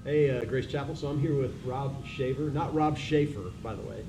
Hey, Grace Chapel. So I'm here with Rob Shaver, not Rob Schaefer, by the way.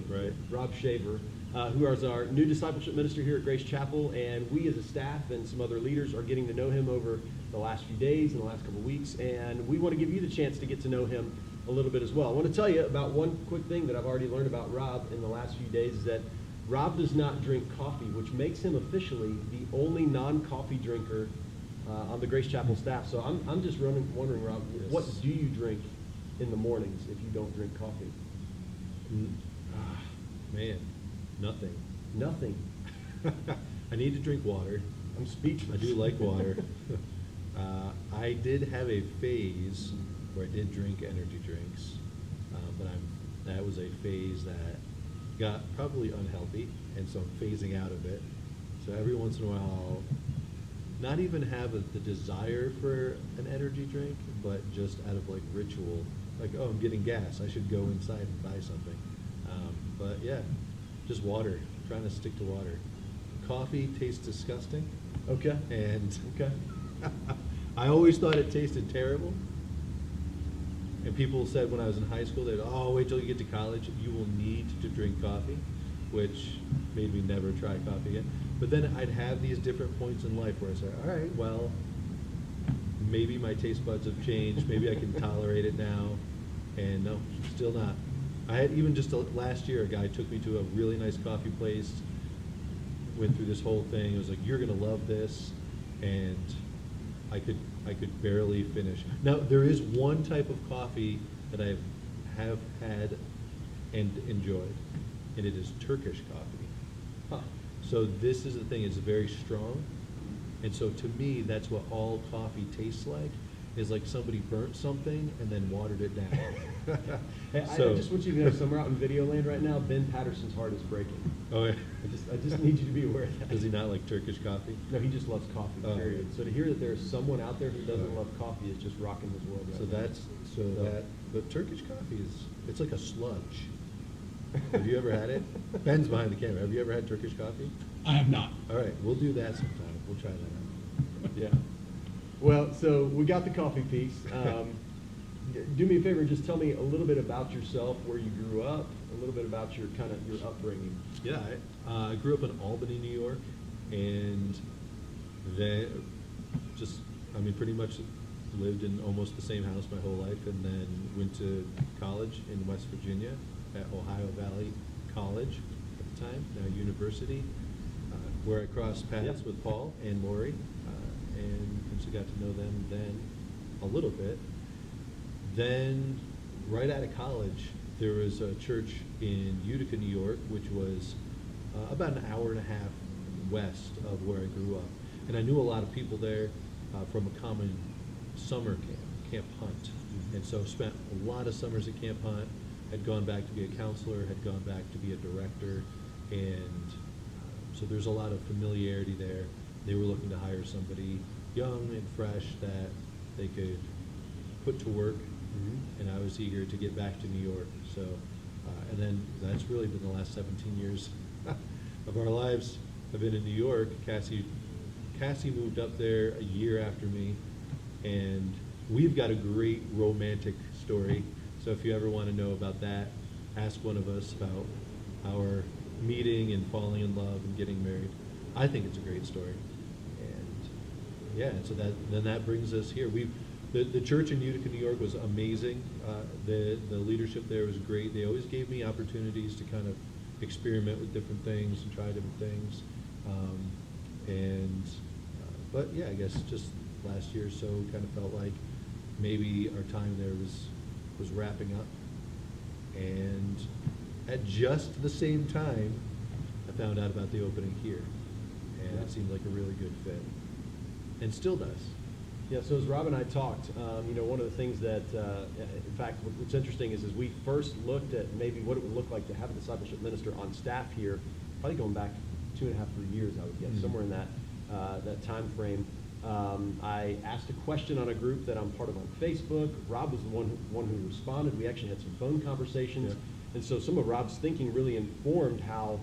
Right. Rob Shaver, who is our new discipleship minister here at Grace Chapel, and we as a staff and some other leaders are getting to know him over the last few days and the last couple of weeks, and we want to give you the chance to get to know him a little bit as well. I want to tell you about one quick thing that I've already learned about Rob in the last few days, is that Rob does not drink coffee, which makes him officially the only non-coffee drinker on the Grace Chapel staff. So I'm just wondering, Rob, Yes. what do you drink in the mornings if you don't drink coffee? Man, nothing. Nothing. I need to drink water. I'm speechless. I do like water. I did have a phase where I did drink energy drinks, but that was a phase that got probably unhealthy, and so I'm phasing out of it. So every once in a while, not even have the desire for an energy drink, but just out of like ritual, like, oh, I'm getting gas, I should go inside and buy something. But yeah, just water, trying to stick to water. Coffee tastes disgusting, Okay. and Okay. I always thought it tasted terrible. And people said when I was in high school, they'd, oh, wait till you get to college, you will need to drink coffee, which made me never try coffee again. But then I'd have these different points in life where I say, all right, well, maybe my taste buds have changed, maybe I can tolerate it now, and no, still not. I had even just last year, a guy took me to a really nice coffee place, went through this whole thing. It was like, you're gonna love this, and I could barely finish. Now, there is one type of coffee that I have had and enjoyed, and it is Turkish coffee. Huh. So this is the thing, it's very strong, and so to me, that's what all coffee tastes like, is like somebody burnt something and then watered it down. Hey, I So- just want you to know, somewhere out in video land right now, Ben Patterson's heart is breaking. Oh, yeah. I just need you to be aware of that. Does he not like Turkish coffee? No, he just loves coffee, Oh. period. So to hear that there's someone out there who doesn't Oh. love coffee is just rocking his world right So now. that, but Turkish coffee it's like a sludge. Have you ever had it? Ben's behind the camera. Have you ever had Turkish coffee? I have not. All right, we'll do that sometime. We'll try that out. Yeah. Well, so we got the coffee piece. Do me a favor and just tell me a little bit about yourself, where you grew up, a little bit about your upbringing. Yeah, I grew up in Albany, New York, and then pretty much lived in almost the same house my whole life, and then went to college in West Virginia at Ohio Valley College at the time, now university, where I crossed paths Yep. with Paul and Lori, and so got to know them then a little bit. Then, right out of college, there was a church in Utica, New York, which was about an hour and a half west of where I grew up. And I knew a lot of people there from a common summer Camp Hunt. And so spent a lot of summers at Camp Hunt, had gone back to be a counselor, had gone back to be a director, and so there's a lot of familiarity there. They were looking to hire somebody young and fresh that they could put to work, and I was eager to get back to New York. So, and then that's really been the last 17 years of our lives. I've been in New York. Cassie moved up there a year after me, and we've got a great romantic story. So if you ever want to know about that, ask one of us about our meeting and falling in love and getting married. I think it's a great story. And yeah, so that brings us here. The church in Utica, New York was amazing. The leadership there was great. They always gave me opportunities to kind of experiment with different things and try different things. But yeah, I guess just last year or so kind of felt like maybe our time there was wrapping up. And at just the same time, I found out about the opening here. And it seemed like a really good fit. And still does. Yeah, so as Rob and I talked, one of the things that, in fact, what's interesting is as we first looked at maybe what it would look like to have a discipleship minister on staff here, probably going back 2.5, 3 years, I would guess, somewhere in that time frame. I asked a question on a group that I'm part of on Facebook. Rob was the one who responded. We actually had some phone conversations. Yeah. And so some of Rob's thinking really informed how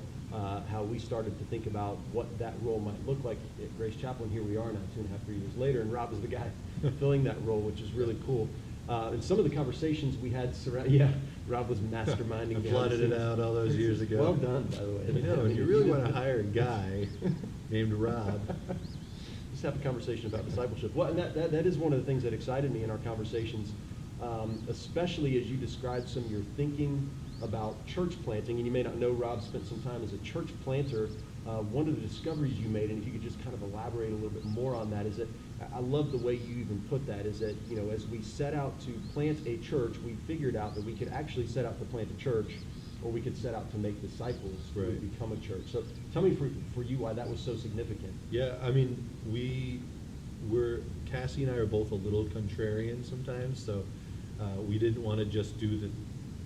we started to think about what that role might look like at Grace Chapel. And here we are now, 2.5, 3 years later, and Rob is the guy filling that role, which is really cool. And some of the conversations we had yeah, Rob was masterminding. I plotted it out all those years ago. Well done, by the way. You know, and you really want to hire a guy named Rob. Just have a conversation about discipleship. Well, and that is one of the things that excited me in our conversations, especially as you described some of your thinking about church planting. And you may not know Rob spent some time as a church planter. One of the discoveries you made, and if you could just kind of elaborate a little bit more on that, is that I love the way you even put that, is that, you know, as we set out to plant a church, we figured out that we could actually set out to plant a church, or we could set out to make disciples who would become a church. So tell me for you why that was so significant. Yeah, I mean, Cassie and I are both a little contrarian sometimes, so we didn't want to just do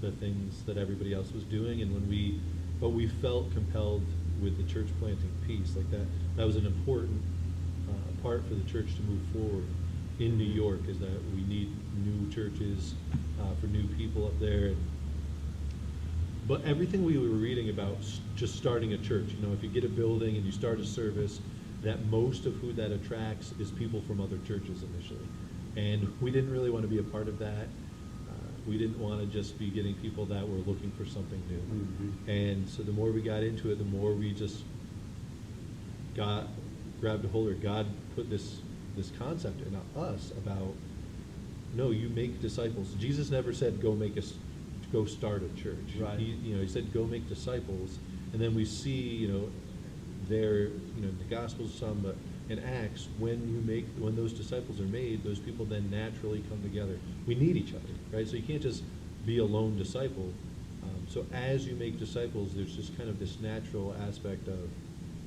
the things that everybody else was doing, and but we felt compelled with the church planting piece, like that was an important part for the church to move forward in New York, is that we need new churches for new people up there. But everything we were reading about just starting a church, you know, if you get a building and you start a service, that most of who that attracts is people from other churches initially. And we didn't really want to be a part of that. We didn't want to just be getting people that were looking for something new. Mm-hmm. And so the more we got into it, the more we just grabbed a hold, or God put this concept in us about, no, you make disciples. Jesus never said go start a church. Right. He said go make disciples, and then we see, in the Gospels some, but in Acts, when those disciples are made, those people then naturally come together. We need each other, right? So you can't just be a lone disciple. So as you make disciples, there's just kind of this natural aspect of,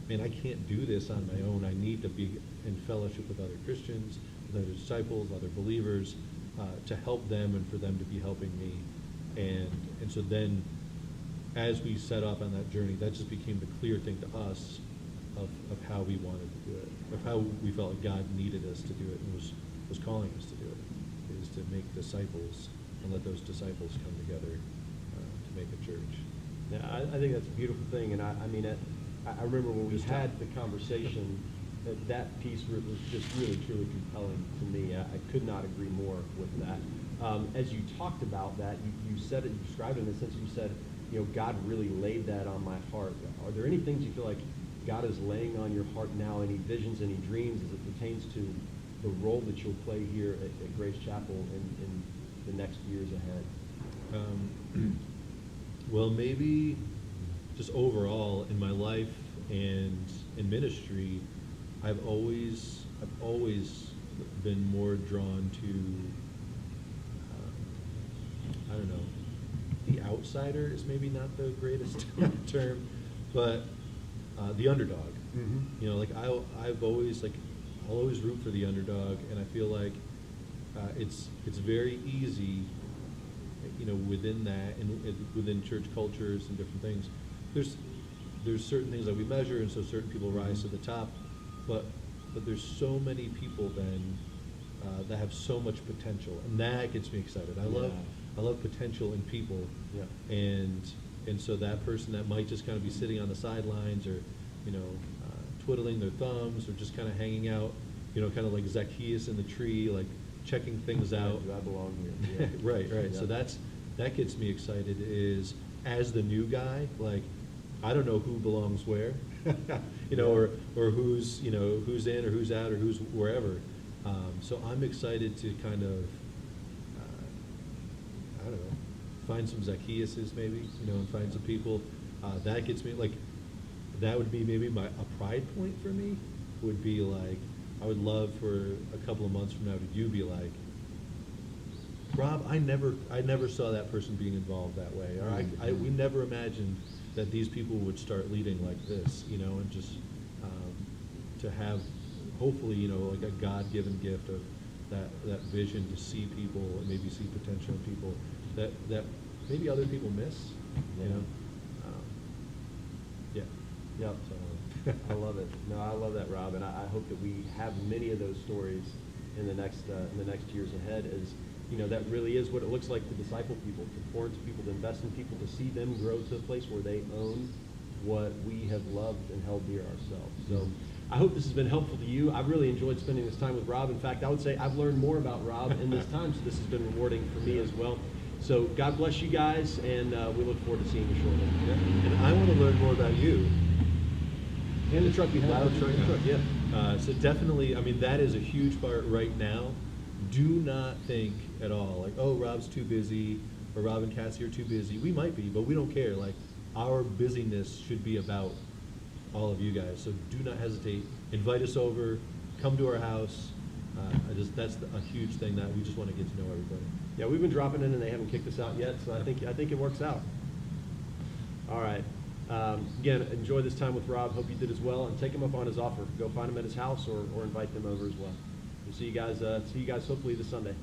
man, I can't do this on my own. I need to be in fellowship with other Christians, with other disciples, other believers, to help them and for them to be helping me. And so then, as we set off on that journey, that just became the clear thing to us of how we wanted to do it, of how we felt like God needed us to do it and was calling us to do it, is to make disciples and let those disciples come together to make a church. Yeah, I think that's a beautiful thing, and I remember when we had the conversation, that piece was just really, truly compelling to me. I could not agree more with that. As you talked about that, you said it, you described it in the sense you said, God really laid that on my heart. Are there any things you feel like God is laying on your heart now, any visions, any dreams as it pertains to the role that you'll play here at Grace Chapel in the next years ahead? Well, maybe just overall in my life and in ministry, I've always been more drawn to, I don't know, the outsider is maybe not the greatest term, but the underdog. Mm-hmm. I'll always root for the underdog, and I feel like it's very easy, within that and within church cultures and different things. There's certain things that we measure, and so certain people rise to the top, but there's so many people then that have so much potential, and that gets me excited. I love potential in people, and so that person that might just kind of be sitting on the sidelines, or twiddling their thumbs, or just kind of hanging out, kind of like Zacchaeus in the tree, like checking things out. Do I belong here? Yeah. Right. Yeah. So that gets me excited. Is as the new guy, like, I don't know who belongs where, or who's in or who's out or who's wherever. So I'm excited to kind of, I don't know, find some Zacchaeuses maybe, and find some people. That gets me, like, that would be maybe a pride point for me, would be like, I would love for a couple of months from now to you be like, Rob, I never saw that person being involved that way, or we never imagined that these people would start leading like this, and just to have, hopefully, like a God-given gift of that vision to see people and maybe see potential in people that maybe other people miss, Yep. So, I love it. No, I love that, Rob, and I hope that we have many of those stories in the next years ahead. As that really is what it looks like to disciple people, to pour into people, to invest in people, to see them grow to a place where they own what we have loved and held dear ourselves. So, I hope this has been helpful to you. I've really enjoyed spending this time with Rob. In fact, I would say I've learned more about Rob in this time, so this has been rewarding for me as well. So God bless you guys, and we look forward to seeing you shortly. Yeah. And I want to learn more about you. And the truck behind Loud truck. yeah. So definitely, I mean, that is a huge part right now. Do not think at all like, oh, Rob's too busy, or Rob and Cassie are too busy. We might be, but we don't care. Like, our busyness should be about all of you guys. So do not hesitate. Invite us over. Come to our house. That's a huge thing that we just want to get to know everybody. Yeah, we've been dropping in, and they haven't kicked us out yet, so I think it works out. All right. Again, enjoy this time with Rob. Hope you did as well, and take him up on his offer. Go find him at his house, or invite them over as well. We'll see you guys hopefully this Sunday.